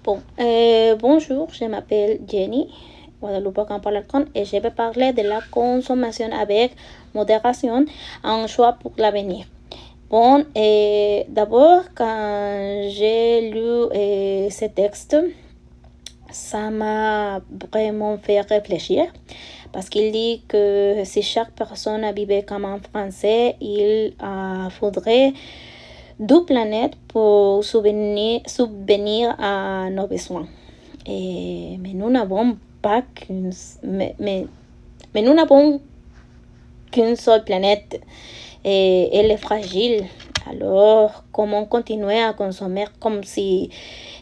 Bonjour, je m'appelle Jenny Guadalupe Campo-Alarcón et je vais parler de la consommation avec modération, un choix pour l'avenir. D'abord, quand j'ai lu ce texte, ça m'a vraiment fait réfléchir parce qu'il dit que si chaque personne vivait comme un Français, il faudrait 2 planètes pour subvenir à nos besoins. Mais nous n'avons pas mais nous n'avons qu'une seule planète et elle est fragile. Alors, comment continuer à consommer comme si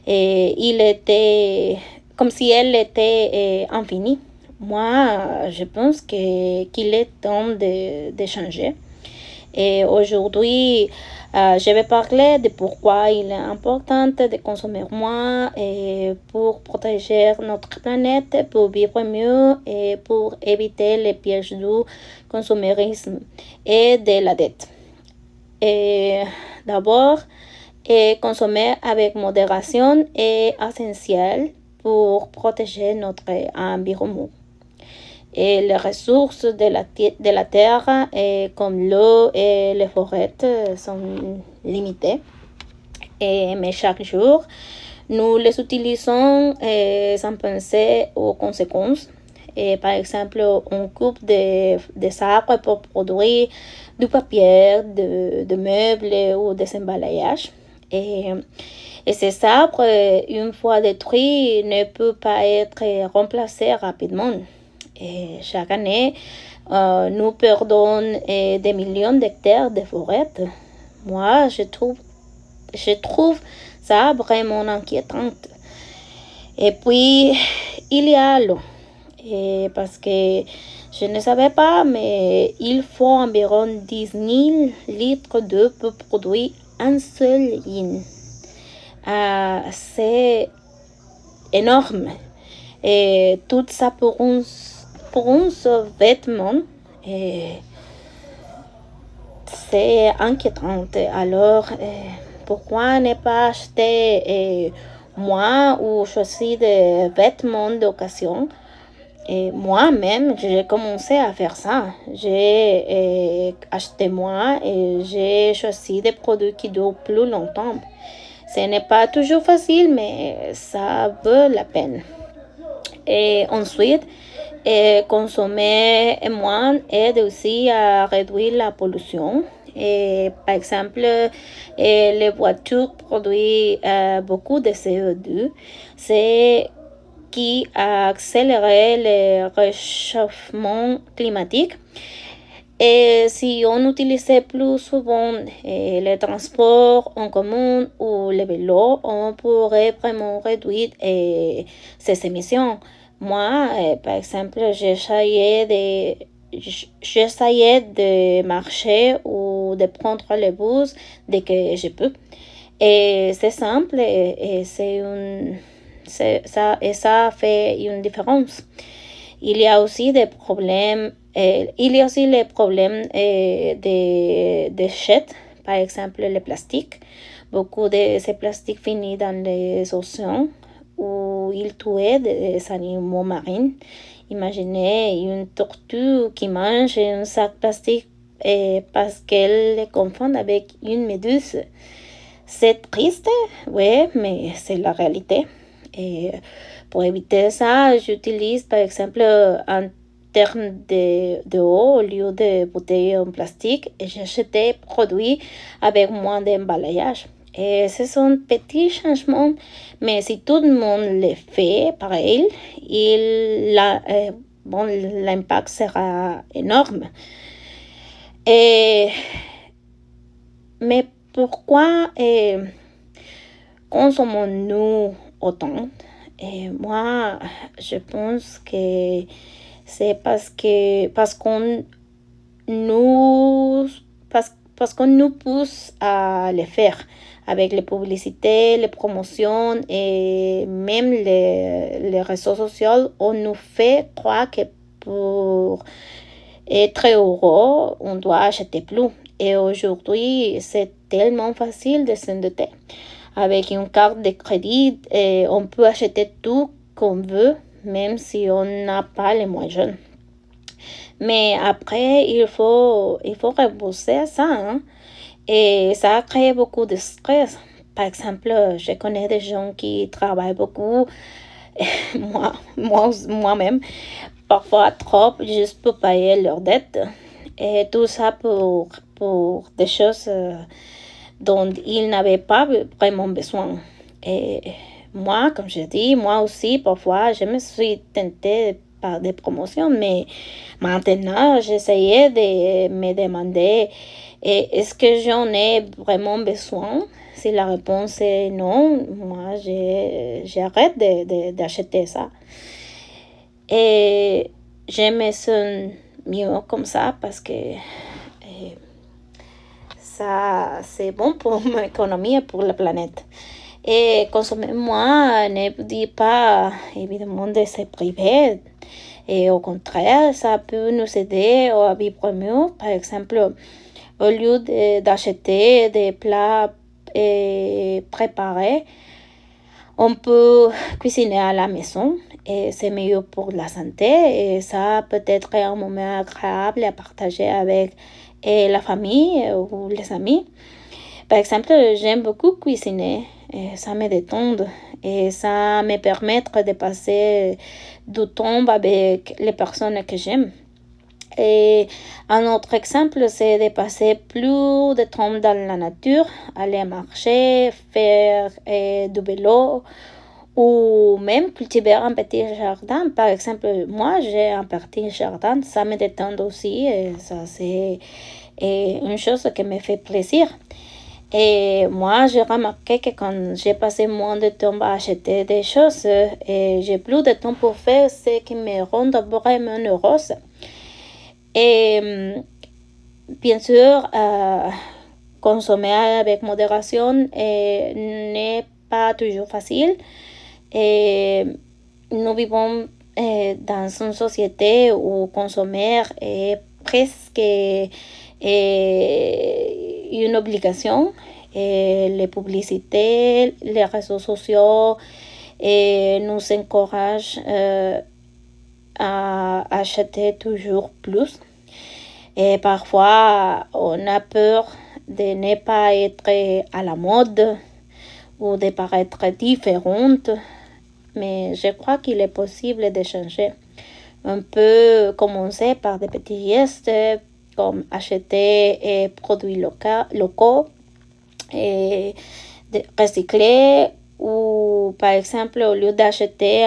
elle était infinie? Moi, je pense qu'il est temps de changer. Et aujourd'hui, je vais parler de pourquoi il est important de consommer moins et pour protéger notre planète, pour vivre mieux et pour éviter les pièges du consumérisme et de la dette. D'abord, consommer avec modération est essentiel pour protéger notre environnement. Et les ressources de la terre, comme l'eau et les forêts, sont limitées. Mais chaque jour, nous les utilisons sans penser aux conséquences. Par exemple, on coupe des arbres pour produire du papier, de meubles ou des emballages. Et ces arbres, une fois détruits, ne peuvent pas être remplacés rapidement. Et chaque année, nous perdons des millions d'hectares de forêt. Moi, je trouve ça vraiment inquiétant. Et puis, il y a l'eau. Parce que je ne savais pas, mais il faut environ 10 000 litres d'eau pour produire un seul yin. C'est énorme. Et tout ça pour un seul vêtement, c'est inquiétant. Alors, pourquoi ne pas acheter moins ou choisir des vêtements d'occasion? Et moi-même, j'ai commencé à faire ça. J'ai acheté moins et j'ai choisi des produits qui durent plus longtemps. Ce n'est pas toujours facile, mais ça vaut la peine. Et ensuite, consommer moins aide aussi à réduire la pollution. Par exemple, les voitures produisent beaucoup de CO2, ce qui a accéléré le réchauffement climatique. Et si on utilisait plus souvent les transports en commun ou les vélos, on pourrait vraiment réduire ces émissions. Moi, par exemple, j'essayais de marcher ou de prendre le bus dès que je peux. Et c'est simple et ça fait une différence. Il y a aussi les problèmes des déchets, par exemple le plastique. Beaucoup de ces plastiques finissent dans les océans où ils tuent des animaux marins. Imaginez une tortue qui mange un sac plastique parce qu'elle le confond avec une méduse. C'est triste, oui, mais c'est la réalité. Et pour éviter ça, j'utilise par exemple un terme de eau au lieu de bouteilles en plastique et j'achète des produits avec moins d'emballage. Et ce sont petits changements, mais si tout le monde les fait pareil, l'impact sera énorme. Mais pourquoi consommons-nous autant? Moi, je pense que c'est parce qu'on nous pousse à le faire avec les publicités, les promotions et même les réseaux sociaux. On nous fait croire que pour être heureux, on doit acheter plus. Et aujourd'hui, c'est tellement facile de s'endetter. Avec une carte de crédit, on peut acheter tout qu'on veut, même si on n'a pas les moyens. Mais après, il faut rembourser ça, hein. Et ça a créé beaucoup de stress. Par exemple, je connais des gens qui travaillent beaucoup, moi-même, parfois trop, juste pour payer leurs dettes. Et tout ça pour des choses dont ils n'avaient pas vraiment besoin. Et moi, comme je dis, moi aussi, parfois, je me suis tentée par des promotions, mais maintenant, j'essayais de me demander est-ce que j'en ai vraiment besoin? Si la réponse est non, moi, j'arrête d'acheter ça. Et je me sens mieux comme ça parce que ça, c'est bon pour mon économie et pour la planète. Et consommer moins ne dit pas, évidemment, de se priver. Et au contraire, ça peut nous aider à vivre mieux. Par exemple, au lieu d'acheter des plats préparés, on peut cuisiner à la maison et c'est mieux pour la santé et ça peut être un moment agréable à partager avec la famille ou les amis. Par exemple, j'aime beaucoup cuisiner et ça me détend et ça me permet de passer du temps avec les personnes que j'aime. Et un autre exemple, c'est de passer plus de temps dans la nature, aller marcher, faire du vélo ou même cultiver un petit jardin. Par exemple, moi, j'ai un petit jardin, ça me détend aussi et ça, c'est une chose qui me fait plaisir. Et moi, j'ai remarqué que quand j'ai passé moins de temps à acheter des choses, et j'ai plus de temps pour faire ce qui me rend vraiment heureuse. Et bien sûr, consommer avec modération n'est pas toujours facile. Et nous vivons dans une société où consommer est presque une obligation. Et les publicités, les réseaux sociaux nous encouragent à acheter toujours plus. Et parfois, on a peur de ne pas être à la mode ou de paraître différente. Mais je crois qu'il est possible de changer. On peut commencer par des petits gestes comme acheter des produits locaux et recycler ou par exemple au lieu d'acheter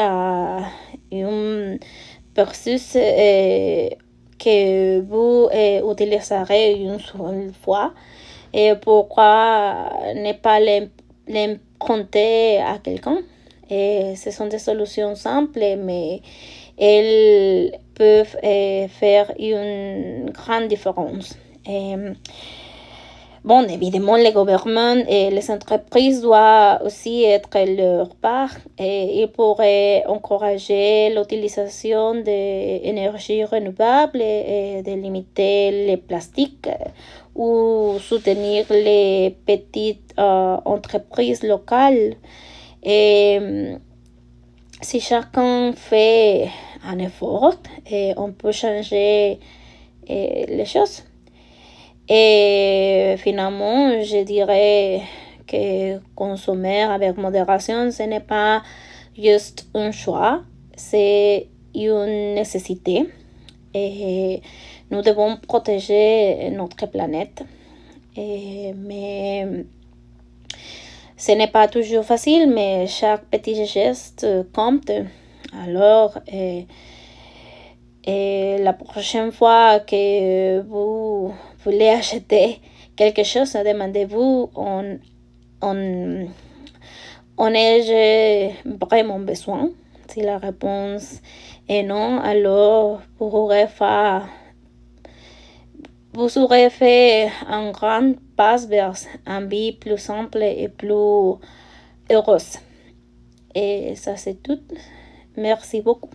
une versus que vous utiliserez une seule fois et pourquoi ne pas l'emprunter à quelqu'un. Et ce sont des solutions simples, mais elles peuvent faire une grande différence. Et, bon, évidemment, les gouvernements et les entreprises doivent aussi être leur part et ils pourraient encourager l'utilisation d'énergies renouvelables et de limiter les plastiques ou soutenir les petites entreprises locales. Et si chacun fait un effort, on peut changer les choses. Et finalement, je dirais que consommer avec modération, ce n'est pas juste un choix, c'est une nécessité. Et nous devons protéger notre planète. Mais ce n'est pas toujours facile, mais chaque petit geste compte. Alors, la prochaine fois que vous voulez acheter quelque chose, demandez-vous en ai-je vraiment besoin? Si la réponse est non, alors vous aurez fait un grand pas vers une vie plus simple et plus heureuse. Et ça, c'est tout. Merci beaucoup.